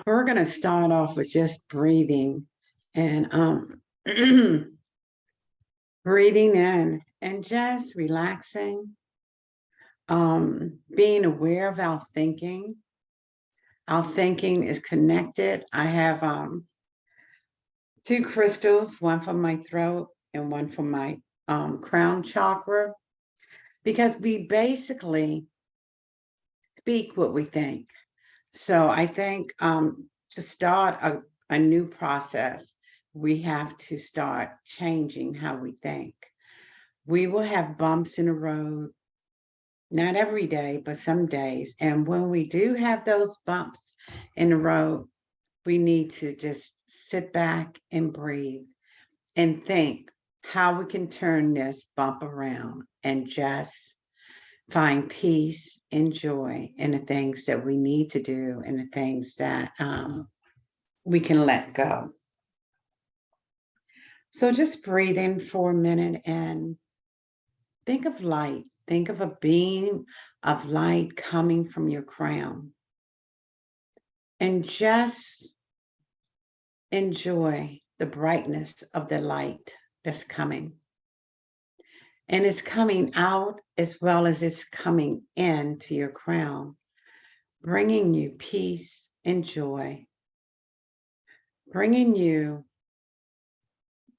We're going to start off with just breathing and breathing in and just relaxing, being aware of our thinking. Our thinking is connected. I have two crystals, one for my throat and one for my crown chakra, because we basically speak what we think. So I think to start a new process, we have to start changing how we think. We will have bumps in the road, not every day, but some days. And when we do have those bumps in the road, we need to just sit back and breathe and think how we can turn this bump around and just find peace and joy in the things that we need to do and the things that we can let go. So just breathe in for a minute and think of light. Think of a beam of light coming from your crown. And just enjoy the brightness of the light that's coming. And it's coming out as well as it's coming into your crown, bringing you peace and joy, bringing you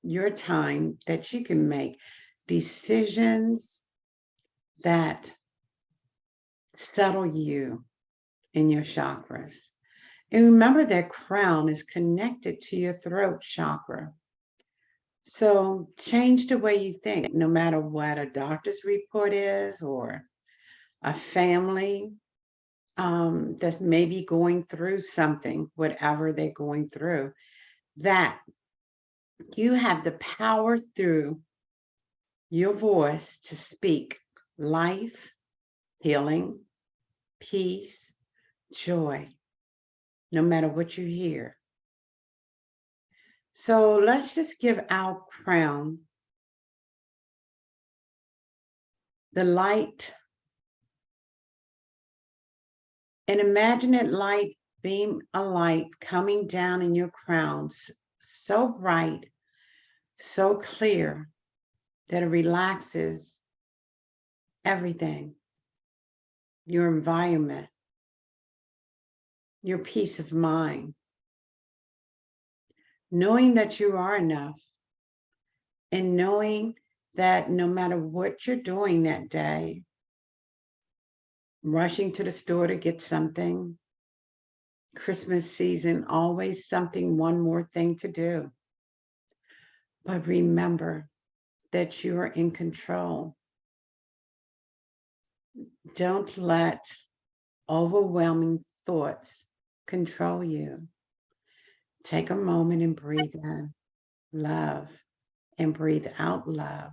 your time that you can make decisions that settle you in your chakras. And remember that crown is connected to your throat chakra. So change the way you think, no matter what a doctor's report is or a family that's maybe going through something, whatever they're going through, that you have the power through your voice to speak life, healing, peace, joy, no matter what you hear. So let's just give our crown the light and imagine it light, beam a light coming down in your crowns, so bright, so clear that it relaxes everything, your environment, your peace of mind, knowing that you are enough and knowing that no matter what you're doing that day, rushing to the store to get something, Christmas season, always something, one more thing to do. But remember that you are in control. Don't let overwhelming thoughts control you. Take a moment and breathe in love and breathe out love,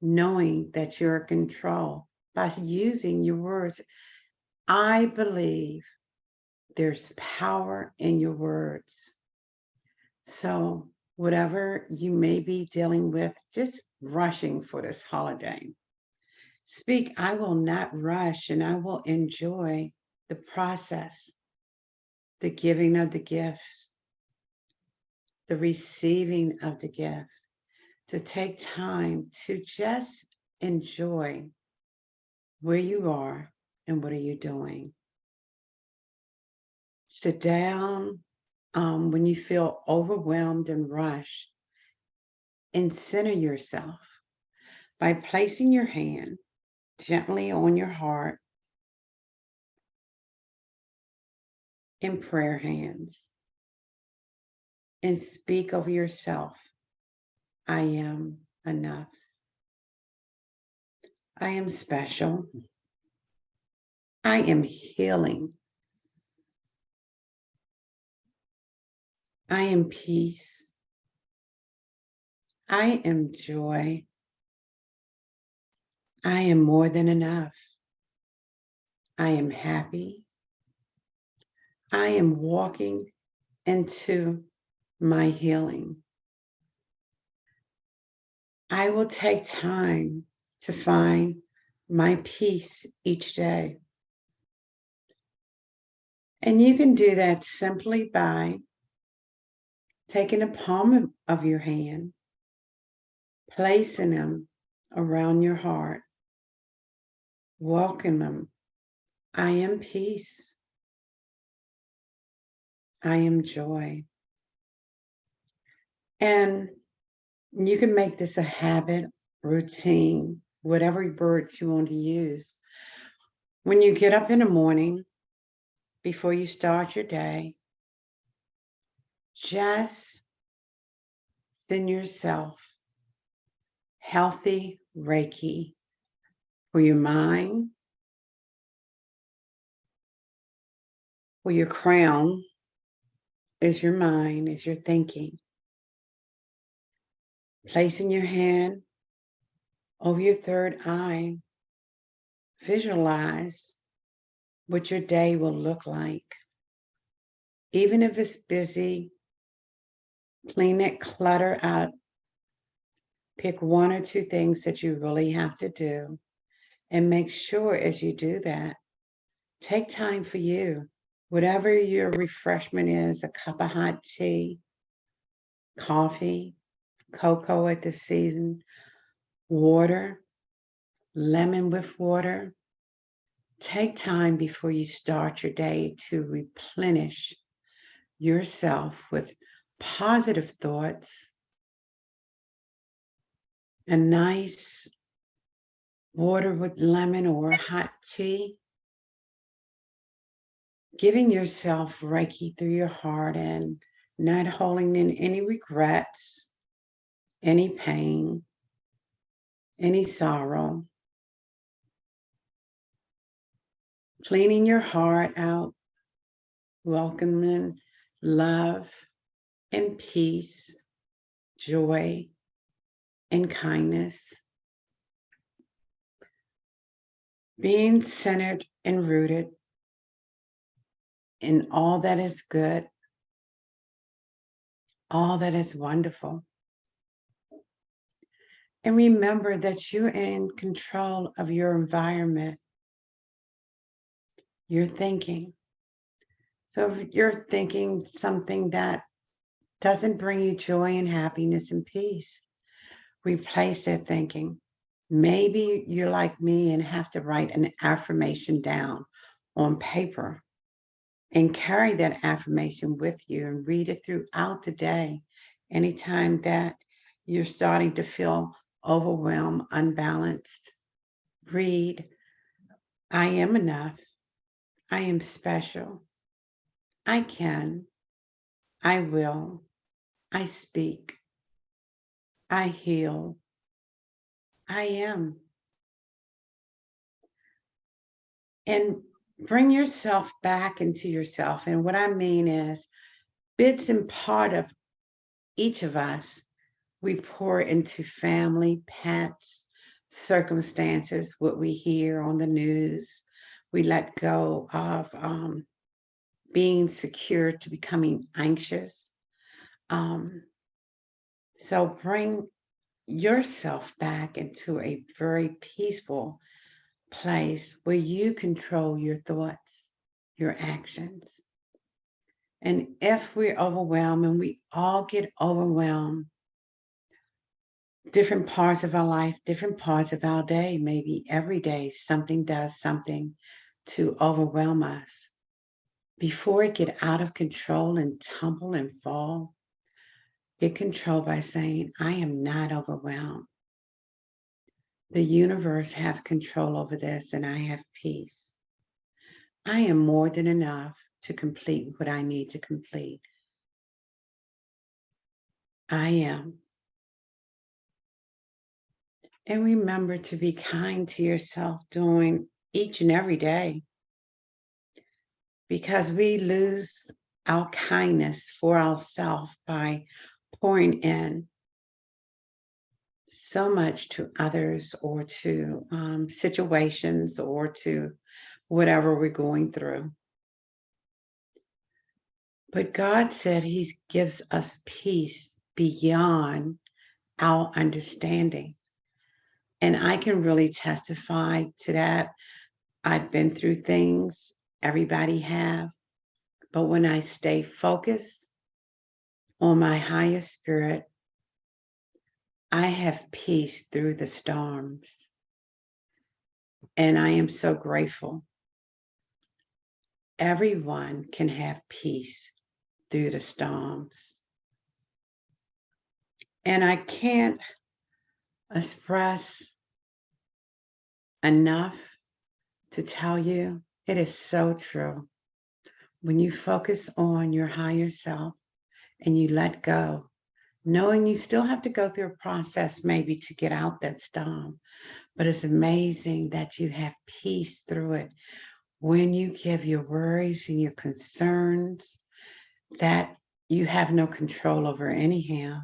knowing that you're in control by using your words. I believe there's power in your words. So whatever you may be dealing with, just rushing for this holiday, speak, I will not rush and I will enjoy the process, the giving of the gift, the receiving of the gift, to take time to just enjoy where you are and what are you doing. Sit down when you feel overwhelmed and rushed and center yourself by placing your hand gently on your heart in prayer hands and speak over yourself. I am enough. I am special. I am healing. I am peace. I am joy. I am more than enough. I am happy. I am walking into my healing. I will take time to find my peace each day. And you can do that simply by taking the palm of your hand, placing them around your heart, welcome them. I am peace. I am joy. And you can make this a habit, routine, whatever word you want to use. When you get up in the morning, before you start your day, just send yourself healthy Reiki for your mind, for your crown is your mind, is your thinking. Placing your hand over your third eye, visualize what your day will look like. Even if it's busy, clean it, clutter out. Pick one or two things that you really have to do. And make sure as you do that, take time for you. Whatever your refreshment is, a cup of hot tea, coffee, cocoa at the season, water, lemon with water. Take time before you start your day to replenish yourself with positive thoughts, a nice water with lemon or hot tea, giving yourself Reiki through your heart and not holding in any regrets, any pain, any sorrow. Cleaning your heart out, welcoming love and peace, joy and kindness. Being centered and rooted in all that is good, all that is wonderful. And remember that you're in control of your environment, your thinking. So if you're thinking something that doesn't bring you joy and happiness and peace, replace that thinking. Maybe you're like me and have to write an affirmation down on paper and carry that affirmation with you and read it throughout the day. Anytime that you're starting to feel overwhelmed, unbalanced, read, I am enough. I am special. I can. I will. I speak. I heal. I am. And bring yourself back into yourself. And what I mean is bits and part of each of us, we pour into family, pets, circumstances, what we hear on the news. We let go of being secure to becoming anxious. So bring yourself back into a very peaceful place where you control your thoughts, your actions. And if we're overwhelmed, and we all get overwhelmed, different parts of our life, different parts of our day, maybe every day something does something to overwhelm us. Before it get out of control and tumble and fall, get control by saying, I am not overwhelmed. The universe have control over this and I have peace. I am more than enough to complete what I need to complete. I am. And remember to be kind to yourself during each and every day, because we lose our kindness for ourselves by pouring in so much to others or to situations or to whatever we're going through. But God said He gives us peace beyond our understanding. And I can really testify to that. I've been through things, everybody have. But when I stay focused on my higher spirit, I have peace through the storms. And I am so grateful. Everyone can have peace through the storms. And I can't express enough to tell you it is so true. When you focus on your higher self and you let go, knowing you still have to go through a process maybe to get out that storm, but it's amazing that you have peace through it when you give your worries and your concerns that you have no control over anyhow,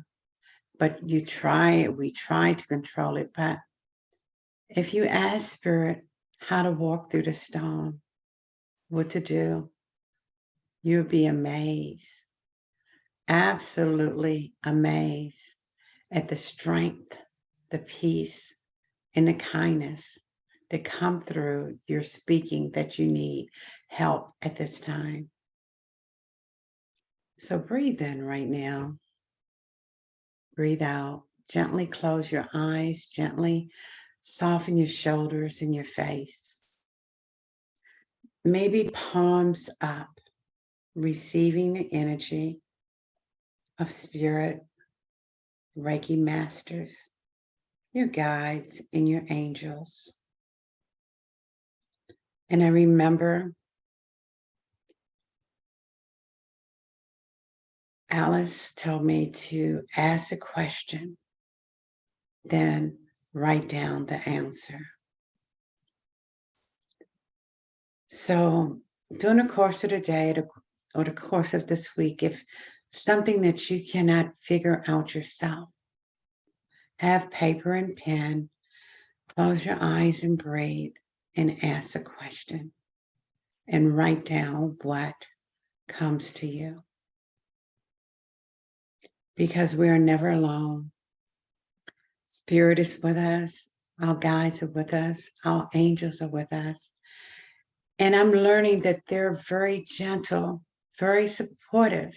but we try to control it. But if you ask Spirit how to walk through the storm, what to do, you'll be amazed, absolutely amazed at the strength, the peace, and the kindness that come through your speaking that you need help at this time. So breathe in right now. Breathe out. Gently close your eyes. Gently soften your shoulders and your face. Maybe palms up, receiving the energy of spirit, Reiki masters, your guides, and your angels. And I remember Alice told me to ask a question, then write down the answer. So during the course of the day or the course of this week, if something that you cannot figure out yourself, have paper and pen, close your eyes and breathe and ask a question and write down what comes to you. Because we are never alone. Spirit is with us. Our guides are with us. Our angels are with us. And I'm learning that they're very gentle, very supportive.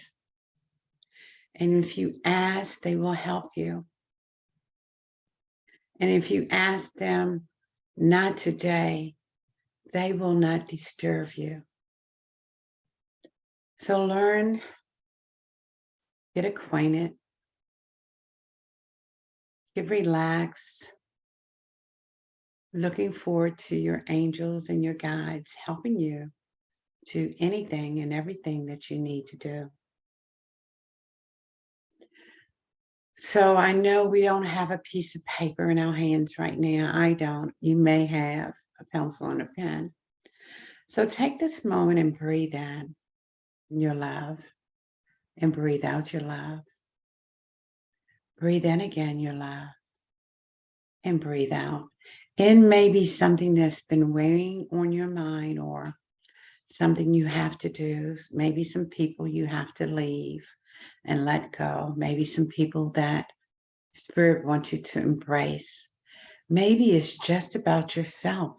And if you ask, they will help you. And if you ask them, not today, they will not disturb you. So learn, get acquainted, get relaxed, looking forward to your angels and your guides helping you to anything and everything that you need to do. So I know we don't have a piece of paper in our hands right now. I don't. You may have a pencil and a pen. So take this moment and breathe in your love and breathe out your love. Breathe in again your love and breathe out. In maybe something that's been weighing on your mind or something you have to do, maybe some people you have to leave and let go, maybe some people that Spirit wants you to embrace. Maybe it's just about yourself,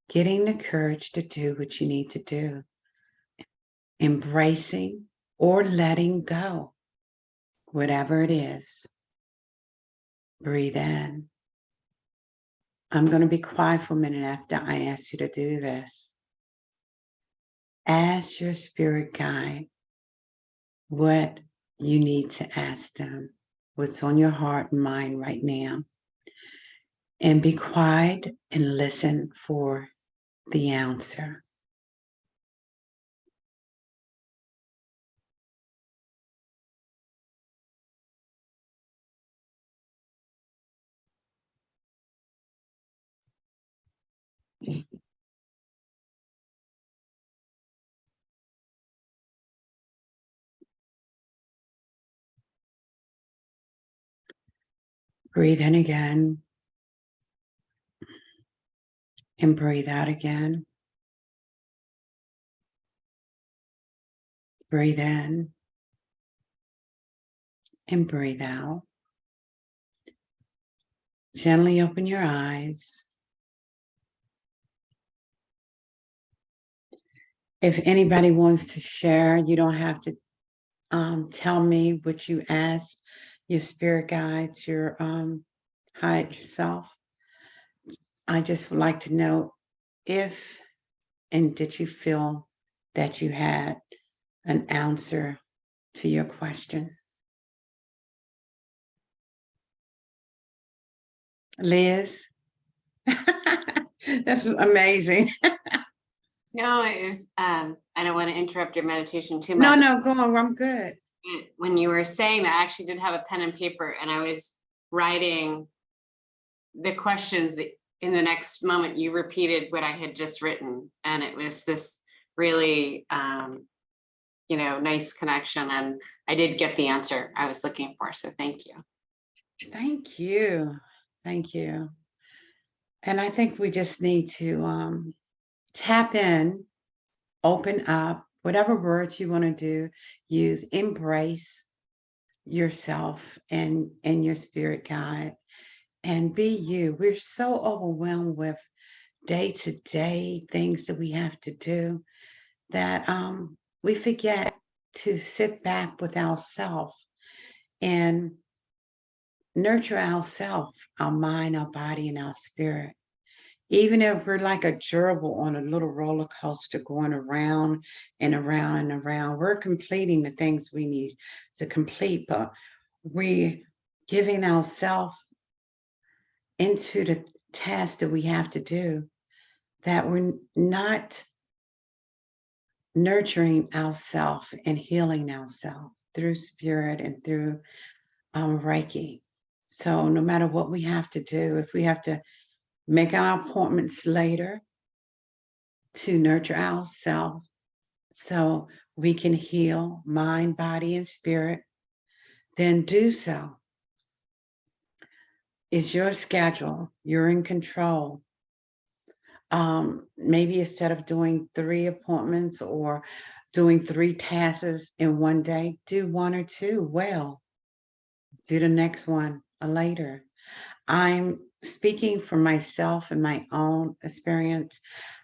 getting the courage to do what you need to do, embracing or letting go, whatever it is. Breathe in. I'm going to be quiet for a minute after I ask you to do this. Ask your spirit guide what you need to ask them, what's on your heart and mind right now. And be quiet and listen for the answer. Breathe in again and breathe out again. Breathe in and breathe out. Gently open your eyes. If anybody wants to share, you don't have to tell me what you asked your spirit guides, your higher self. I just would like to know if and did you feel that you had an answer to your question? Liz? That's amazing. No, it was, I don't want to interrupt your meditation too No, much. no, go on. I'm good. When you were saying that, I actually did have a pen and paper and I was writing the questions that in the next moment you repeated what I had just written. And it was this really, nice connection. And I did get the answer I was looking for. So thank you. Thank you. Thank you. And I think we just need to tap in, open up, whatever words you want to do, use embrace yourself and your spirit guide and be you. We're so overwhelmed with day-to-day things that we have to do that we forget to sit back with ourselves and nurture ourselves, our mind, our body, and our spirit. Even if we're like a gerbil on a little roller coaster going around and around and around, we're completing the things we need to complete, but we're giving ourselves into the task that we have to do, that we're not nurturing ourselves and healing ourselves through spirit and through Reiki. So no matter what we have to do, if we have to make our appointments later to nurture ourselves so we can heal mind, body, and spirit, then do so. It's your schedule. You're in control. Maybe instead of doing 3 appointments or doing 3 tasks in one day, do 1 or 2 well. Do the next one later. I'm speaking for myself and my own experience.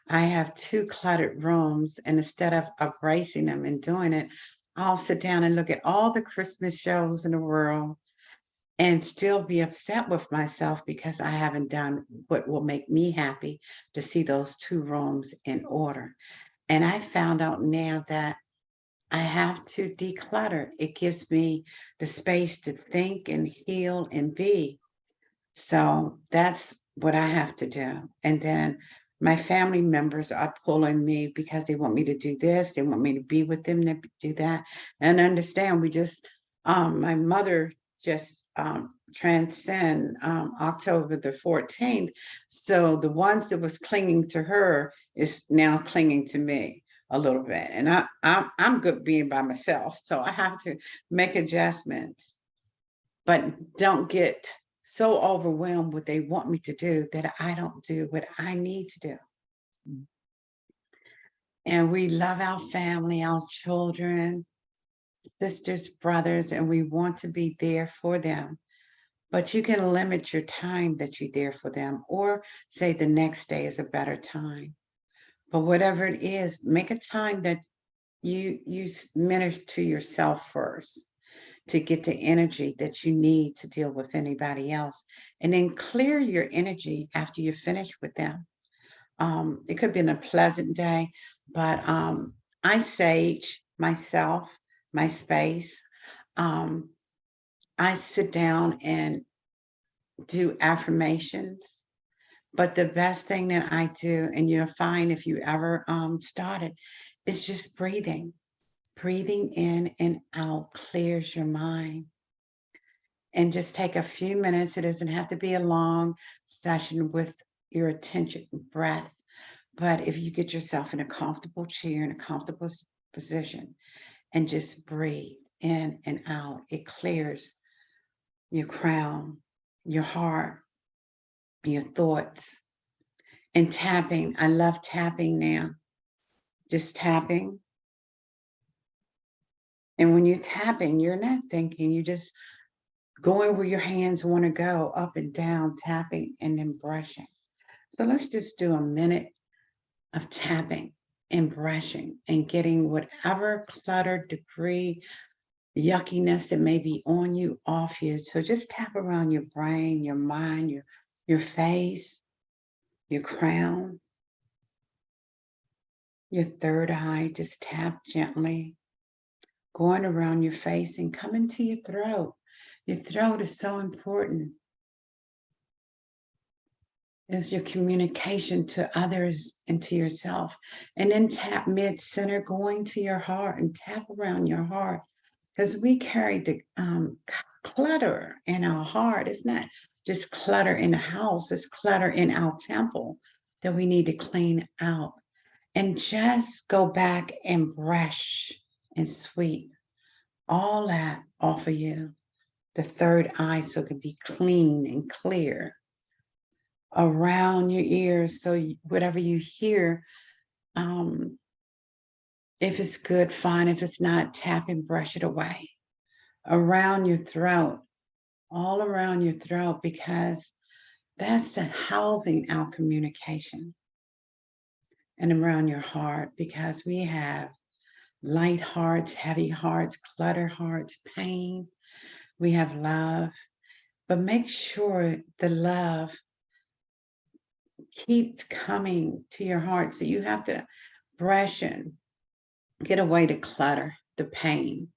I have 2 cluttered rooms, and instead of embracing them and doing it, I'll sit down and look at all the Christmas shows in the world and still be upset with myself because I haven't done what will make me happy to see those 2 rooms in order. And I found out now that I have to declutter. It gives me the space to think and heal and be. So that's what I have to do. And then my family members are pulling me because they want me to do this. They want me to be with them to do that. And understand my mother just transcend October the 14th. So the ones that was clinging to her is now clinging to me a little bit. And I'm good being by myself. So I have to make adjustments, but don't get so overwhelmed what they want me to do that I don't do what I need to do. And we love our family, our children, sisters, brothers, and we want to be there for them. But you can limit your time that you're there for them, or say the next day is a better time. But whatever it is, make a time that you minister to yourself first to get the energy that you need to deal with anybody else. And then clear your energy after you finish with them. It could have been a pleasant day, but I sage myself, my space. Um, I sit down and do affirmations. But the best thing that I do, and you'll find if you ever started, is just breathing. Breathing in and out clears your mind. And just take a few minutes. It doesn't have to be a long session with your attention breath. But if you get yourself in a comfortable chair, in a comfortable position, and just breathe in and out, it clears your crown, your heart, your thoughts. And tapping, I love tapping now. Just tapping. And when you're tapping, you're not thinking, you're just going where your hands want to go, up and down, tapping and then brushing. So let's just do a minute of tapping and brushing and getting whatever clutter, debris, yuckiness that may be on you off you. So just tap around your brain, your mind, your face, your crown, your third eye. Just tap gently, going around your face and come into your throat. Your throat is so important. It's your communication to others and to yourself. And then tap mid-center, going to your heart, and tap around your heart. Because we carry the clutter in our heart. It's not just clutter in the house, it's clutter in our temple that we need to clean out. And just go back and brush and sweep all that off of you, the third eye, so it can be clean and clear around your ears. So whatever you hear, if it's good, fine. If it's not, tap and brush it away. Around your throat, all around your throat, because that's the housing our communication. And around your heart, because we have light hearts, heavy hearts, clutter hearts, pain. We have love, but make sure the love keeps coming to your heart. So you have to brush and get away the clutter, the pain,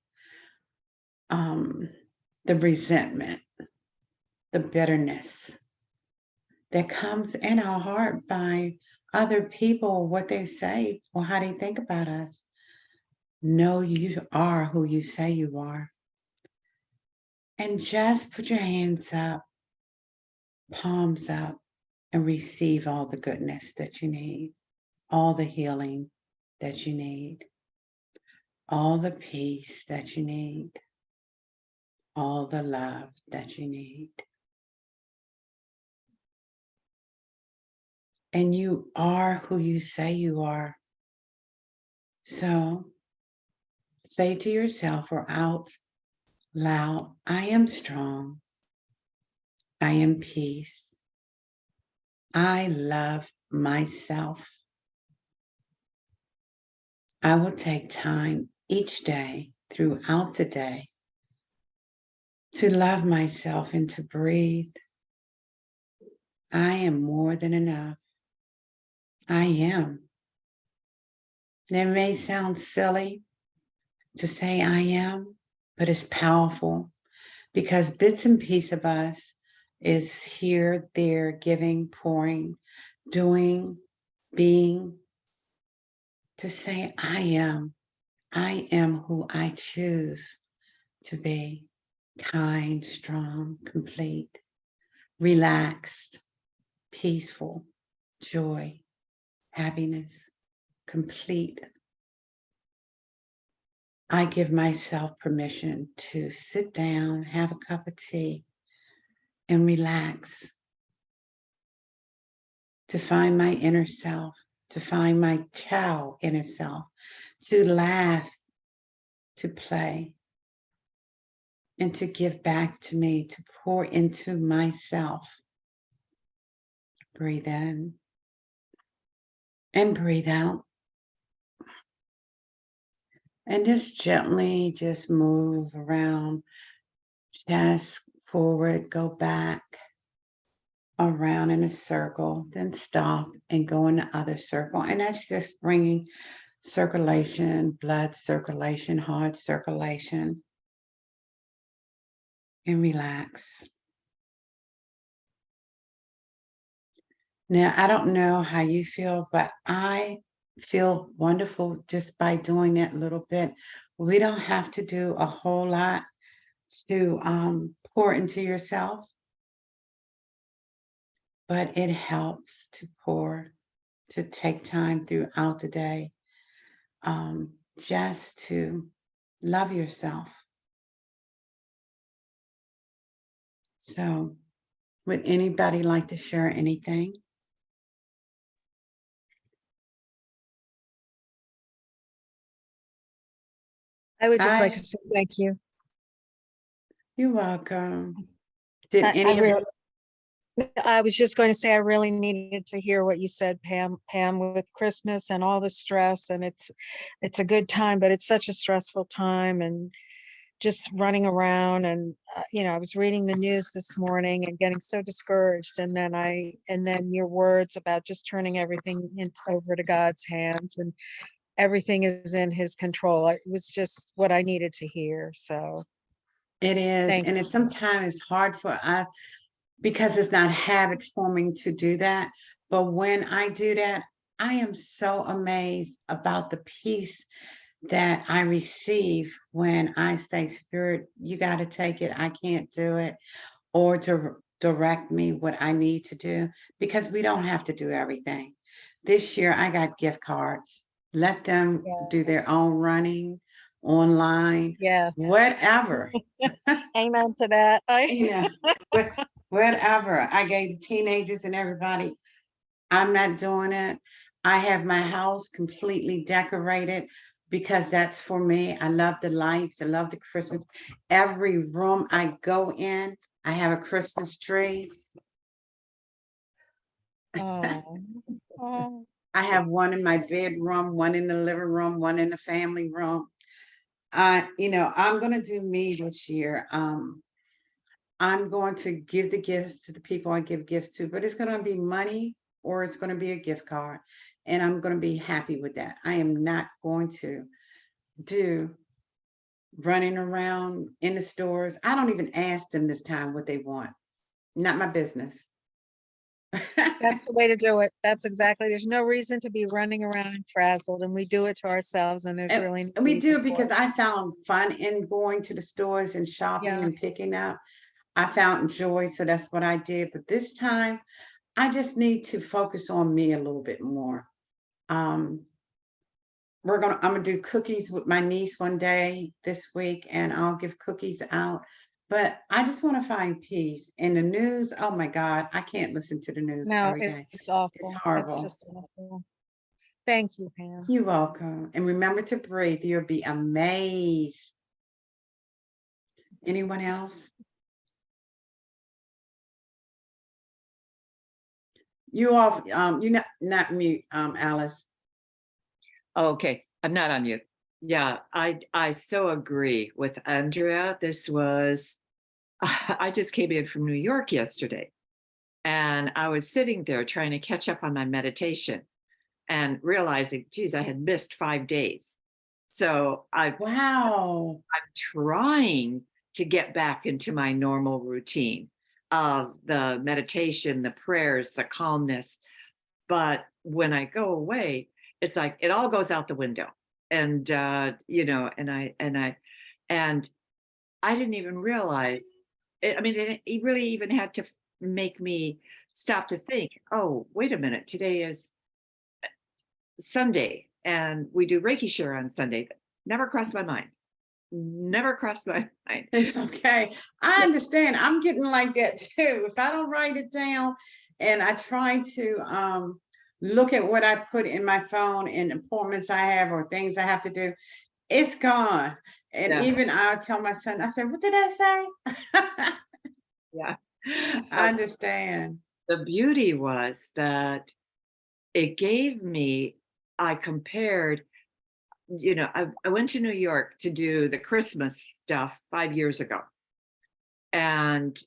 the resentment, the bitterness that comes in our heart by other people, what they say or how they think about us. Know you are who you say you are. And just put your hands up, palms up, and receive all the goodness that you need, all the healing that you need, all the peace that you need, all the love that you need. And you are who you say you are. So say to yourself or out loud, I am strong. I am peace. I love myself. I will take time each day throughout the day to love myself and to breathe. I am more than enough. I am. And it may sound silly to say I am, but it's powerful because bits and pieces of us is here, there, giving, pouring, doing, being, to say I am. I am who I choose to be: kind, strong, complete, relaxed, peaceful, joy, happiness, complete. I give myself permission to sit down, have a cup of tea, and relax, to find my inner self, to find my child inner self, to laugh, to play, and to give back to me, to pour into myself. Breathe in and breathe out. And just gently just move around, chest forward, go back, around in a circle, then stop and go in the other circle. And that's just bringing circulation, blood circulation, heart circulation, and relax. Now, I don't know how you feel, but I feel wonderful just by doing that little bit. We don't have to do a whole lot to pour into yourself, but it helps to pour, to take time throughout the day, just to love yourself. So, would anybody like to share anything? I would just like Hi, to say thank you. you're welcome. Did I any of really, I was just going to say, I really needed to hear what you said, Pam, with Christmas and all the stress, and it's a good time, but it's such a stressful time, and just running around, and I was reading the news this morning and getting so discouraged, and then your words about just turning everything over to God's hands, and everything is in his control. It was just what I needed to hear. So It is, thank and it's sometimes it's hard for us because it's not habit forming to do that. But when I do that, I am so amazed about the peace that I receive when I say, Spirit, you got to take it. I can't do it. Or to direct me what I need to do, because we don't have to do everything. This year, I got gift cards. Let them do their yes. own running online, Yes. whatever. Amen to that. You know, whatever. I gave the teenagers and everybody. I'm not doing it. I have my house completely decorated because that's for me. I love the lights. I love the Christmas. Every room I go in, I have a Christmas tree. Oh, oh, I have one in my bedroom, one in the living room, one in the family room. I'm gonna do me this year. I'm going to give the gifts to the people I give gifts to, but it's gonna be money or it's gonna be a gift card. And I'm gonna be happy with that. I am not going to do running around in the stores. I don't even ask them this time what they want. Not my business. that's the way to do it. That's exactly. There's no reason to be running around and frazzled, and we do it to ourselves, and there's And really no and we reason do for because it. I found fun in going to the stores and shopping Yeah. and picking up. I found joy, so that's what I did. But this time, I just need to focus on me a little bit more. Um, I'm gonna do cookies with my niece one day this week, and I'll give cookies out. But I just want to find peace. In the news, oh my God, I can't listen to the news No, every day. it's It's awful. It's horrible. just awful. Thank you, Pam. You're welcome. And remember to breathe. You'll be amazed. Anyone else? You off, you're not mute, Alice. Okay, I'm not on mute. Yeah, I so agree with Andrea. This was I just came in from New York yesterday, and I was sitting there trying to catch up on my meditation and realizing, geez, I had missed 5 days. So Wow. I'm trying to get back into my normal routine of the meditation, the prayers, the calmness. But when I go away, it's like it all goes out the window. And and I didn't even realize it. I mean, it really even had to make me stop to think, oh, wait a minute, today is Sunday and we do Reiki share on Sunday. Never crossed my mind. Never crossed my mind. It's okay. I understand. I'm getting like that too. If I don't write it down and I try to look at what I put in my phone and appointments I have or things I have to do, it's gone. And Yeah, even I'll tell my son, I said, what did I say? yeah. I But understand. the beauty was that it gave me, I compared, I went to New York to do the Christmas stuff 5 years ago. And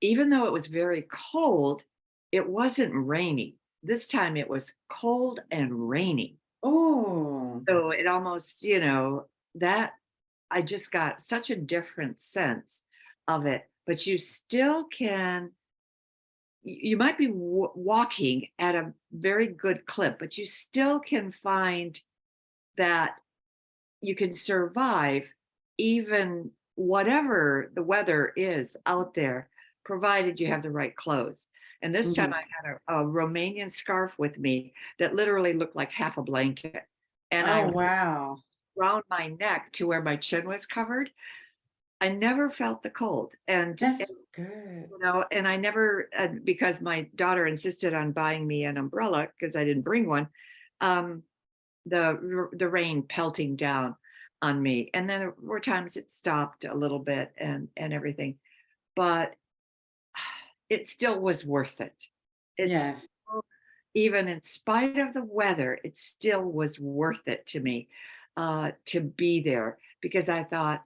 even though it was very cold, it wasn't rainy. This time it was cold and rainy. Oh, So it almost, that I just got such a different sense of it. But you still can, you might be walking at a very good clip, but you still can find that you can survive even whatever the weather is out there, provided you have the right clothes. And this time mhm. I had a Romanian scarf with me that literally looked like half a blanket. And Oh, I wow. around my neck to where my chin was covered. I never felt the cold. That's good. And I never, because my daughter insisted on buying me an umbrella because I didn't bring one. Um, the rain pelting down on me, and then there were times it stopped a little bit and everything, but it still was worth it. It's Yes. still, even in spite of the weather, it still was worth it to me to be there, because I thought,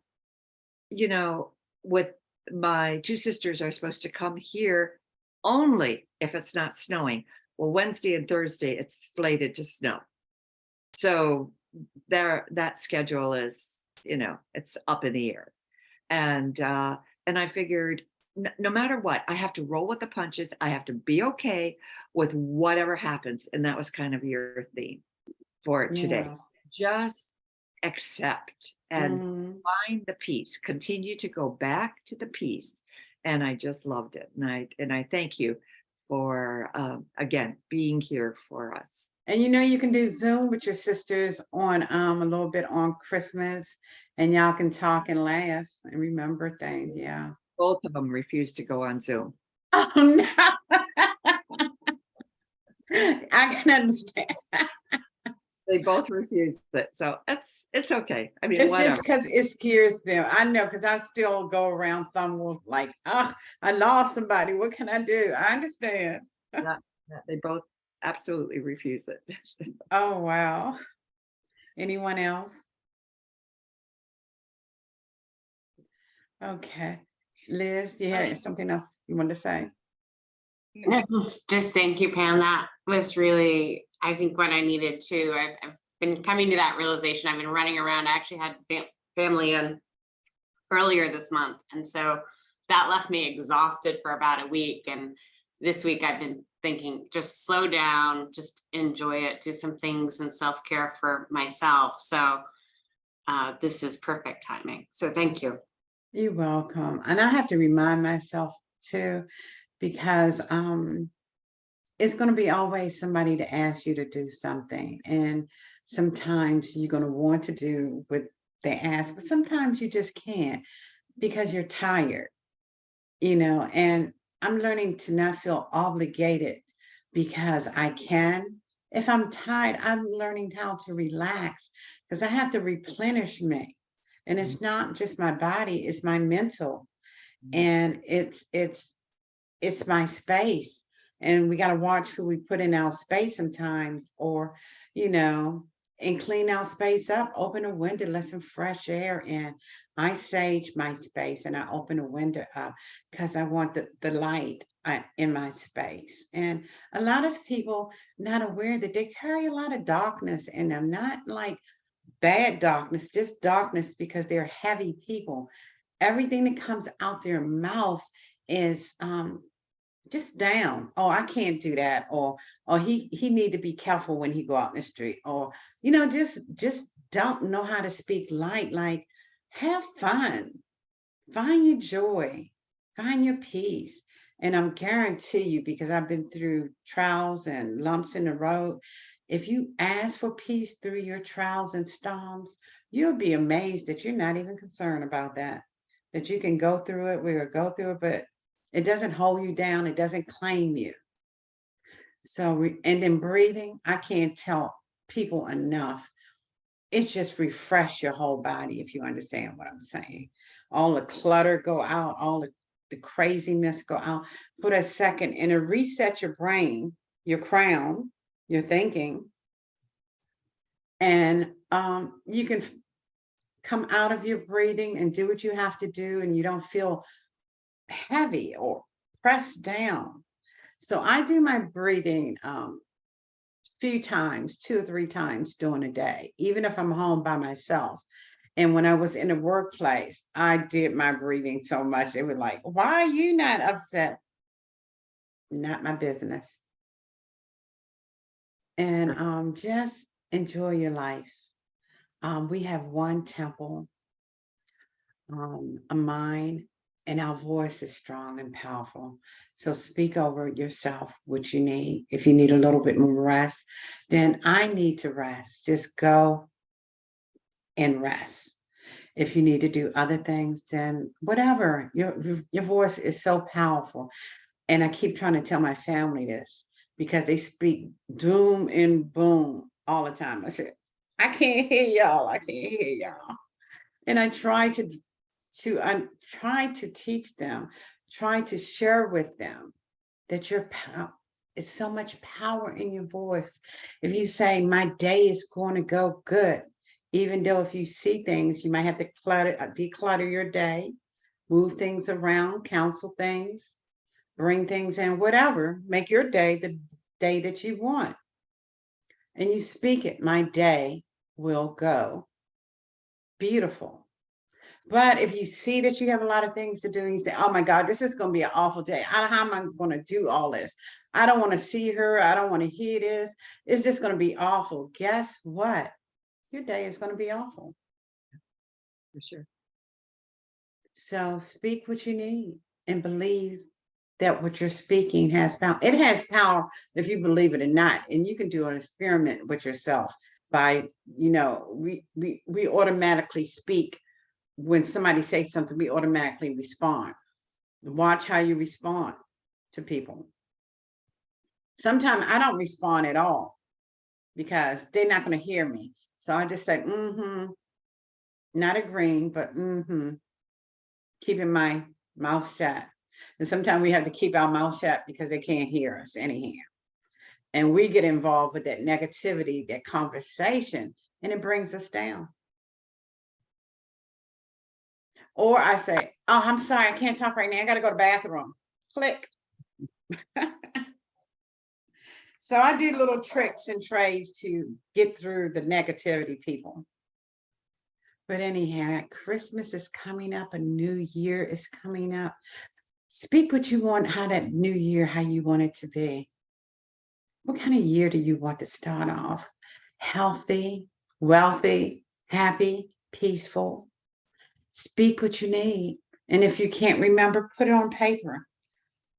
you know, with my two sisters are supposed to come here only if it's not snowing. Well, Wednesday and Thursday it's slated to snow. So there, that schedule is, it's up in the air. And I figured no matter what, I have to roll with the punches. I have to be okay with whatever happens. And that was kind of your theme for today. Yeah. Just accept and Mhm. find the peace, continue to go back to the peace. And I just loved it. And I thank you for again being here for us. And you can do Zoom with your sisters on a little bit on Christmas, and y'all can talk and laugh and remember things. Yeah. Both of them refused to go on Zoom. Oh no. I can understand. They both refused it. So it's okay. I mean, It's whatever. just because it scares them. I know, because I still go around thumb like, oh, I lost somebody. What can I do? I understand. Yeah, yeah, they both absolutely refuse it. Oh, wow. Anyone else? Okay. Liz, you had something else you wanted to say? No, just thank you, Pam. That was really, I think, what I needed too. I've been coming to that realization. I've been running around. I actually had family in earlier this month, and so that left me exhausted for about a week. And this week I've been thinking, just slow down, just enjoy it, do some things and self-care for myself. So this is perfect timing. So thank you. You're welcome. And I have to remind myself too, because it's going to be always somebody to ask you to do something. And sometimes you're going to want to do what they ask, but sometimes you just can't because you're tired, and I'm learning to not feel obligated because I can. If I'm tired, I'm learning how to relax because I have to replenish me. And it's not just my body, it's my mental, and it's my space. And we got to watch who we put in our space sometimes, or you know and clean our space up, open a window, let some fresh air in. I sage my space and I open a window up because I want the light in my space. And a lot of people not aware that they carry a lot of darkness in them, not like bad darkness, just darkness because they're heavy people. Everything that comes out their mouth is just down. Oh, I can't do that. Or he need to be careful when he go out in the street. Or just don't know how to speak light. Like, have fun, find your joy, find your peace. And I'm guarantee you, because I've been through trials and lumps in the road, if you ask for peace through your trials and storms, you'll be amazed that you're not even concerned about that you can go through it. We'll go through it, but it doesn't hold you down. It doesn't claim you. So, and then breathing, I can't tell people enough. It's just refresh your whole body, if you understand what I'm saying. All the clutter go out, all the craziness go out for a second, and it reset your brain, your crown, your thinking, and you can come out of your breathing and do what you have to do, and you don't feel heavy or pressed down. So I do my breathing few times, 2 or 3 times during a day, even if I'm home by myself. And when I was in the workplace, I did my breathing so much. They were like, why are you not upset? Not my business. And just enjoy your life. We have one temple, a mind, and our voice is strong and powerful. So speak over yourself what you need. If you need a little bit more rest, then I need to rest. Just go and rest. If you need to do other things, then whatever. Your voice is so powerful. And I keep trying to tell my family this because they speak doom and boom all the time. I said, I can't hear y'all. I can't hear y'all. And I try to teach them, try to share with them that your power is so much power in your voice. If you say, my day is going to go good, even though if you see things, you might have to declutter your day, move things around, counsel things, bring things in, whatever, make your day the day that you want. And you speak it, my day will go beautiful. But if you see that you have a lot of things to do and you say, oh my God, this is going to be an awful day. How am I going to do all this? I don't want to see her. I don't want to hear this. It's just going to be awful. Guess what? Your day is going to be awful. For sure. So speak what you need and believe that what you're speaking has power. It has power if you believe it or not. And you can do an experiment with yourself by, we automatically speak. When somebody says something, we automatically respond. Watch how you respond to people. Sometimes I don't respond at all because they're not going to hear me. So I just say, not agreeing, but keeping my mouth shut. And sometimes we have to keep our mouth shut because they can't hear us anyhow. And we get involved with that negativity, that conversation, and it brings us down. Or I say, oh, I'm sorry, I can't talk right now. I got to go to the bathroom. Click. So I do little tricks and trades to get through the negativity, people. But anyhow, Christmas is coming up. A new year is coming up. Speak what you want, how that new year, how you want it to be. What kind of year do you want to start off? Healthy, wealthy, happy, peaceful. Speak what you need. And if you can't remember, put it on paper.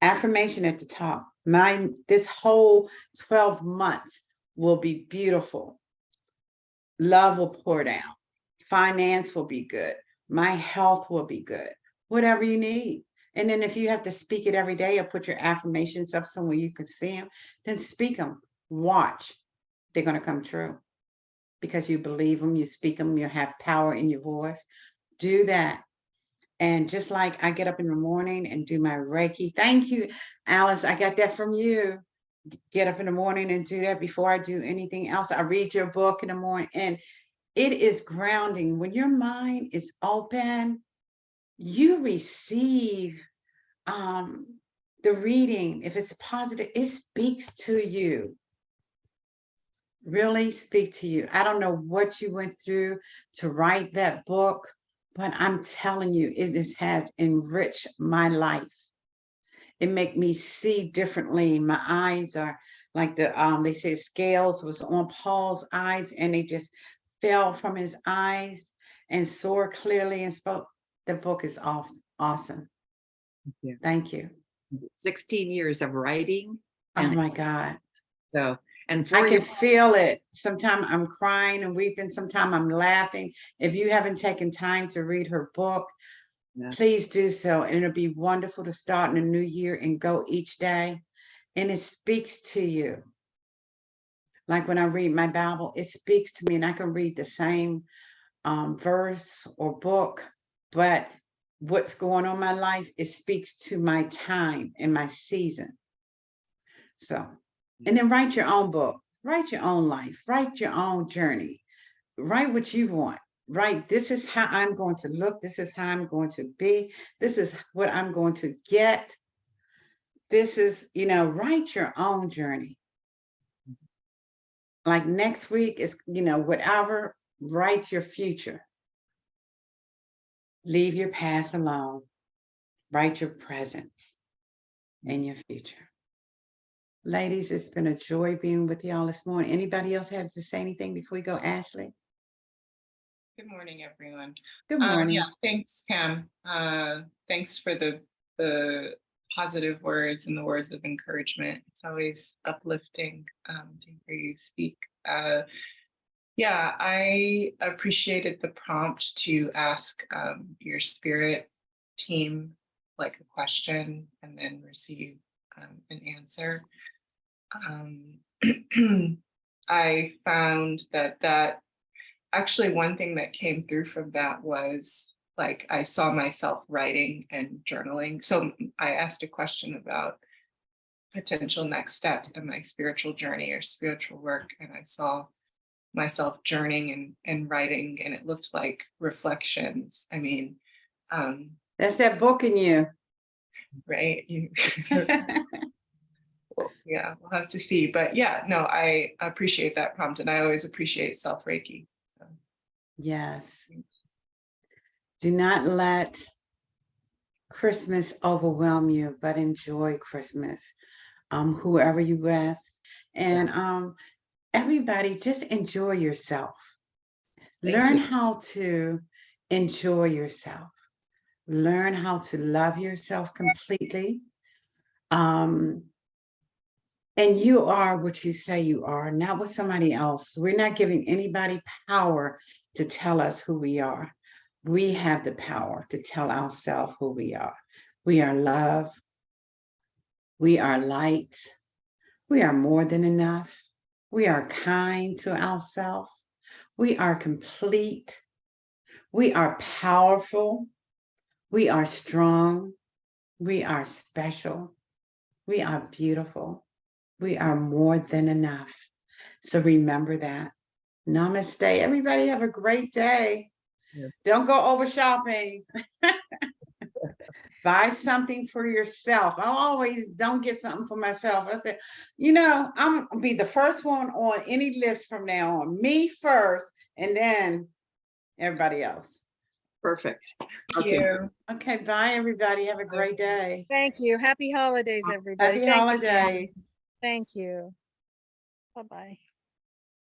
Affirmation at the top. This whole 12 months will be beautiful. Love will pour down. Finance will be good. My health will be good. Whatever you need. And then if you have to speak it every day or put your affirmations up somewhere you can see them, then speak them. Watch. They're going to come true because you believe them, you speak them, you have power in your voice. Do that. And just like I get up in the morning and do my Reiki. Thank you, Alice. I got that from you. Get up in the morning and do that before I do anything else. I read your book in the morning and it is grounding. When your mind is open, you receive the reading. If it's positive, it speaks to you. Really speak to you. I don't know what you went through to write that book, but I'm telling you, has enriched my life. It make me see differently. My eyes are like they say scales was on Paul's eyes and they just fell from his eyes and saw clearly and spoke. The book is awesome. Yeah. Thank you. 16 years of writing. Oh And my God. so, and I for can feel it. Sometimes I'm crying and weeping. Sometimes I'm laughing. If you haven't taken time to read her book, Yeah. please do so. And it'll be wonderful to start in a new year and go each day. And it speaks to you. Like when I read my Bible, it speaks to me and I can read the same verse or book, but what's going on in my life, it speaks to my time and my season. So, and then write your own book, write your own life, write your own journey, write what you want. Right, this is how I'm going to look. This is how I'm going to be. This is what I'm going to get. This is, write your own journey. Like next week is, whatever, write your future. Leave your past alone. Write your presence and your future. Ladies, it's been a joy being with y'all this morning. Anybody else have to say anything before we go, Ashley? Good morning, everyone. Good morning. Yeah, thanks, Pam. Thanks for the positive words and the words of encouragement. It's always uplifting to hear you speak. Yeah, I appreciated the prompt to ask your spirit team like a question and then receive an answer. I found that actually one thing that came through from that was like I saw myself writing and journaling. So I asked a question about potential next steps in my spiritual journey or spiritual work, and I saw myself journaling and writing, and it looked like reflections. I mean, That's that book in you. right? Yeah, we'll have to see. But yeah, no, I appreciate that prompt, and I always appreciate self Reiki. So. Yes. Do not let Christmas overwhelm you, but enjoy Christmas. Whoever you with. And everybody, just enjoy yourself. Learn how to enjoy yourself. Learn how to love yourself completely. And you are what you say you are, not what somebody else. We're not giving anybody power to tell us who we are. We have the power to tell ourselves who we are. We are love. We are light. We are more than enough. We are kind to ourselves. We are complete. We are powerful. We are strong. We are special. We are beautiful. We are more than enough. So remember that. Namaste. Everybody have a great day. Yeah. Don't go over shopping. Buy something for yourself. I always don't get something for myself. I said, I'm gonna be the first one on any list from now on. Me first, and then everybody else. Perfect. Thank you. Okay, bye everybody. Have a great day. Thank you. Happy holidays, everybody. Happy Thank you, Pam. holidays. Thank you. Bye-bye.